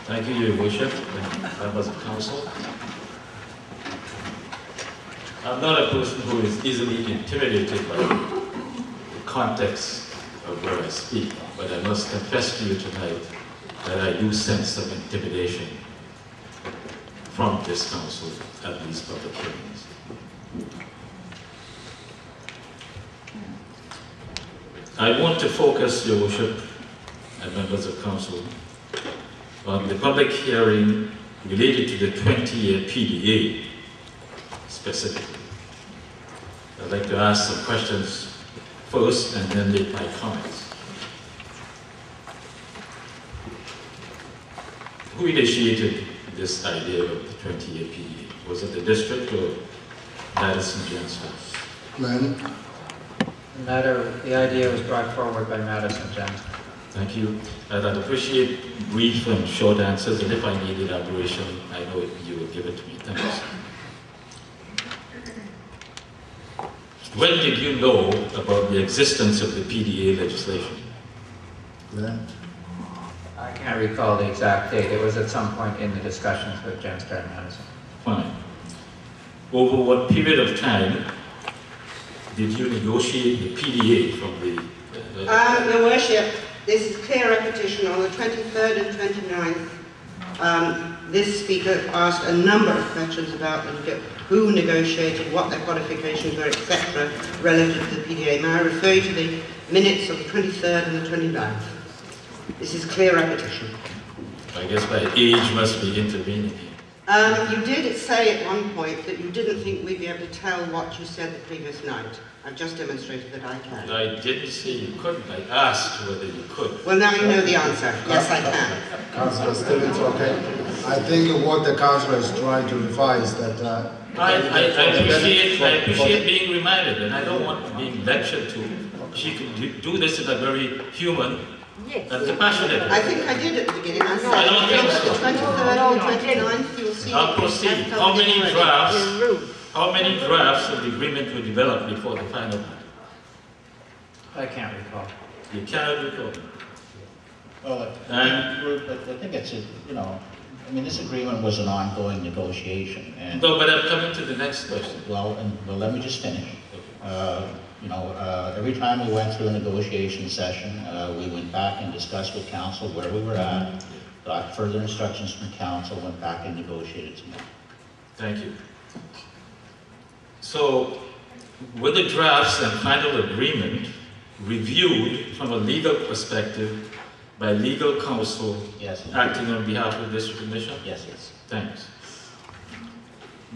Thank you, Your Worship, and members of council. I'm not a person who is easily intimidated by the context of where I speak, but I must confess to you tonight that I do sense some intimidation from this council at these public hearings. I want to focus, Your Worship, and members of council, on the public hearing related to the 20-year PDA specifically. I'd like to ask some questions first and then make my comments. Who initiated this idea of the 20-year PDA? Was it the district or Madison Genstar? Glenn? The idea was brought forward by Madison Genstar. Thank you. I'd appreciate brief and short answers, and if I need elaboration, I know you will give it to me. Thanks. When did you know about the existence of the PDA legislation? Glenn? I can't recall the exact date. It was at some point in the discussions with Genstar and Madison. Fine. Over what period of time did you negotiate the PDA from the... Your Worship, this is clear repetition. On the 23rd and 29th, this speaker asked a number of questions about who negotiated, what their qualifications were, etc., relative to the PDA. May I refer you to the minutes of the 23rd and the 29th? This is clear repetition. I guess my age must be intervening here. You did say at one point that you didn't think we'd be able to tell what you said the previous night. I've just demonstrated that I can. I didn't say you couldn't. I asked whether you could. Well, now you know the answer. Yes, I can. Councillor Stevens, okay. I think what the councillor is trying to reply is that... I appreciate being reminded, and I don't want being lectured to. She could do this in a very human and compassionate way. I think I did at the beginning. I said I don't think so. the 23rd and 29th, you'll see. I'll proceed. How many drafts of the agreement were developed before the final one? I can't recall. You cannot recall. Well, I think it's, I mean, this agreement was an ongoing negotiation. And No, but I'm coming to the next question. well, let me just finish. Every time we went through a negotiation session, we went back and discussed with council where we were at, got further instructions from council, went back and negotiated some more. Thank you. So, were the drafts and final agreement reviewed from a legal perspective by legal counsel Yes. acting on behalf of this commission? Yes, yes. Thanks.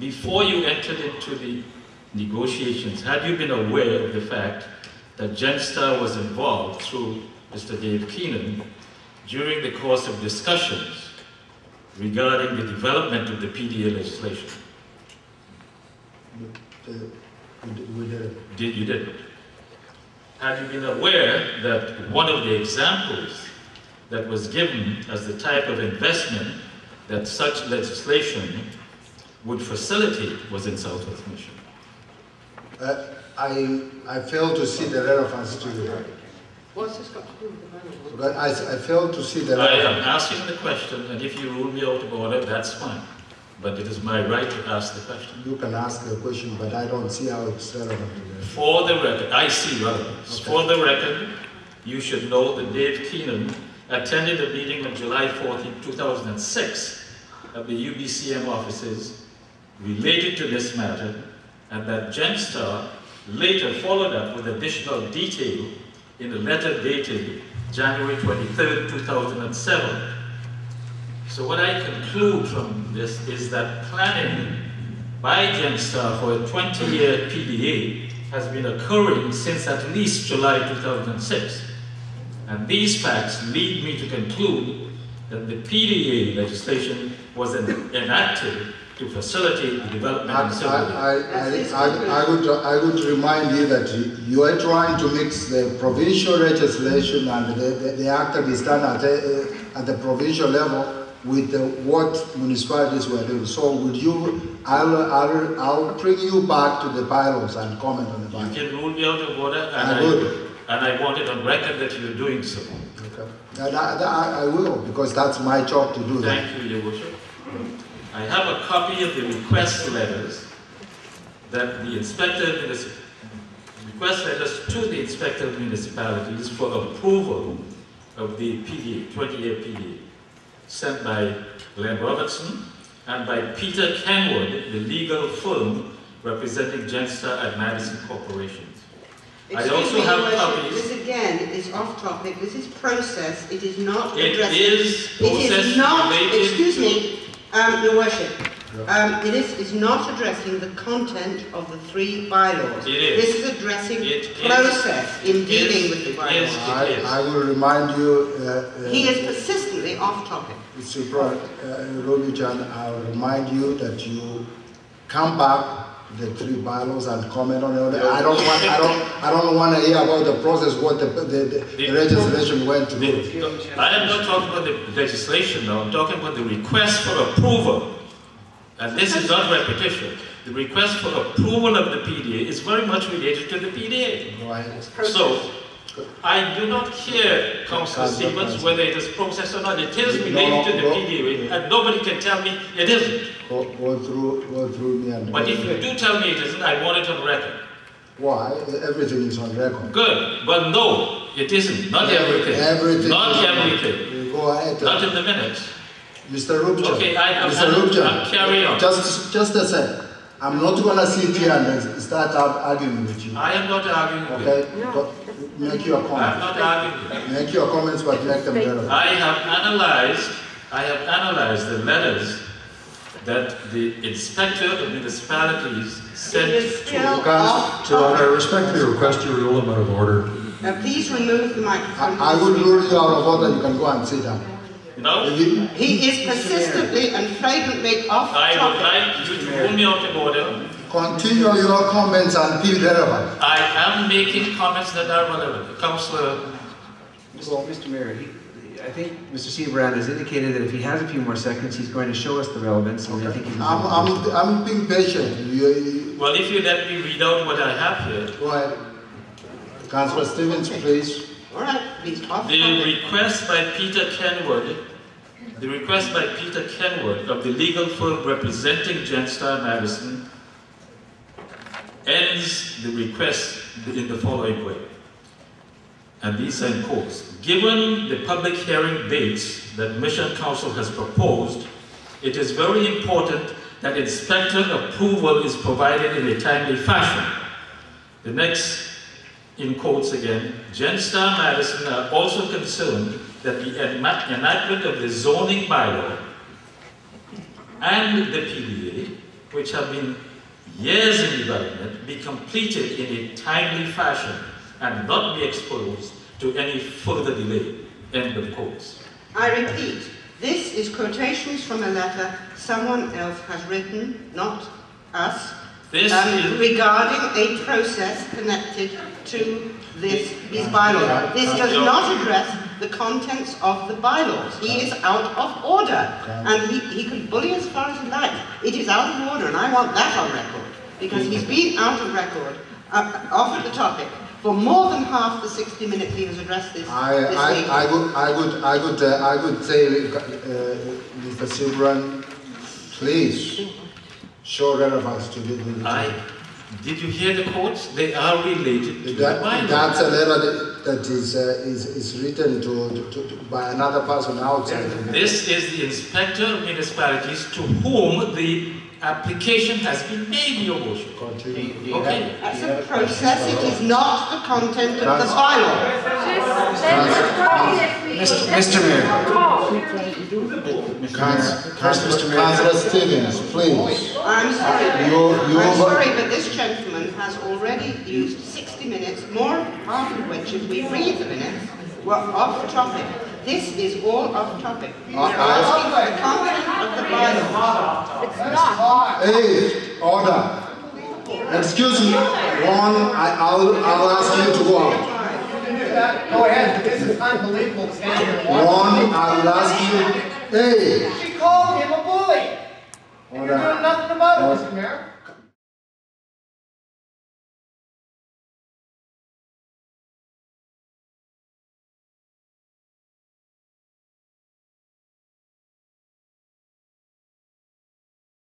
Before you entered into the negotiations, had you been aware of the fact that Genstar was involved through Mr. Dave Keenan during the course of discussions regarding the development of the PDA legislation? We did. You did. Had you been aware that one of the examples that was given as the type of investment that such legislation would facilitate was in Southwest Mission? I failed to see the relevance to the... What's this got to do with the manual? I failed to see the I relevance. am asking the question, and if you rule me out of order, that's fine. But it is my right to ask the question. You can ask a question, but I don't see how it's relevant to this. For the record, I see relevance. Okay. For the record, you should know that Dave Keenan attended a meeting on July 14, 2006 at the UBCM offices related to this matter, and that Genstar later followed up with additional detail in a letter dated January 23, 2007. So what I conclude from this is that planning by Genstar for a 20-year PDA has been occurring since at least July 2006. And these facts lead me to conclude that the PDA legislation was enacted to facilitate the development of civil liberties. I would remind you that you are trying to mix the provincial legislation and the act that is done at the provincial level with what municipalities were doing. So would you, I'll bring you back to the bylaws and comment on the bylaws. You can rule me out of order, and I want it on record that you're doing so. Okay. Okay. And I will, because that's my job to do that. Thank you, Your Worship. I have a copy of the request letters that the request letters to the Inspector of Municipalities for approval of the PDA, 20-year PDA, sent by Glenn Robertson and by Peter Kenwood, the legal firm representing Genstar at Madison Corporation. I Excuse also me, have Your Worship, copies. this again is off topic. This is process. It is not It addressing. is process It is not. related Excuse to- me, Your Worship. It is not addressing the content of the 3 bylaws. It is. This is addressing It is. process in dealing with the Yes, bylaws. it is. I will remind you, He is persistently off topic. Mr. Robijan, I'll remind you that you come back to the 3 bylaws and comment on it. I don't want to hear about the process, what the legislation went through. I am not talking about the legislation now, I'm talking about the request for approval. And this is not repetition. The request for approval of the PDA is very much related to the PDA. Go ahead. So, I do not care, Councillor Stevens, whether it is processed or not. It is related to the PDA, and nobody can tell me it isn't. Go through me and. But if you do tell me it isn't, I want it on record. Why? Everything is on record. Good, but no, it isn't. Not everything. Everything. Not is on everything. record. Go ahead. Not in the minutes. Mr. Rupjan. Okay, Mr. Rupjan. carry on. Just a sec. I'm not gonna sit here and start arguing with you. I am not arguing with Okay? you. Make your I am comments. not arguing with you. Make your comments, but make them relevant. I have analyzed the letters that the Inspector of Municipalities sent It is to. still off Your Honor, I topic. respectfully request you rule him out of order. Please remove the microphone. I would rule you out of order. You can go and sit down. No, If you- He is persistently and flagrantly off I would topic. like you to rule me out of order. Continue your comments and be relevant. I am making comments that are relevant. Councillor, Mr. Mayor, I think Mr. Seabrand has indicated that if he has a few more seconds, he's going to show us the relevance, and I think he's... I'm being patient. well, if you let me read out what I have here. Go ahead. Councillor Stevens, please. All right, please off The topic. request by Peter Kenwood of the legal firm representing Genstar Madison ends the request in the following way. And these are in quotes. Given the public hearing dates that Mission Council has proposed, it is very important that inspector approval is provided in a timely fashion. The next, in quotes again, Genstar Madison are also concerned that the enactment of the zoning bylaw and the PDA, which have been years in development, be completed in a timely fashion and not be exposed to any further delay. End of quotes. I repeat, this is quotations from a letter someone else has written, not us, This is regarding a process connected to these bylaws. This does not address the contents of the bylaws. He is out of order, and he can bully as far as he likes. It is out of order, and I want that on record, because he's been out of record, off the topic, for more than half the 60 minutes he has addressed this meeting. I would say, Mr. Silbran, please show relevance to the. Did you hear the quotes? They are related to the bylaw. That's a letter that is written by another person outside. This is the Inspector of Municipalities to whom the application has been made, Your Worship. Continue. Okay. That's a process, it is not the content of the bylaw. Mr. Mayor, Councillor Stevens, please. I'm sorry, You- I'm sorry, but this gentleman has already used 60 minutes, more half of which, if we read the minutes, were off topic. This is all off topic. We're asking for the content of the bylaw. It's not. Hey, order. Excuse me. I'll ask you to go out. Go ahead, this is unbelievable. I'll ask you. Hey. She called him a bully. And you're Order. doing nothing about it, Mr. Mayor.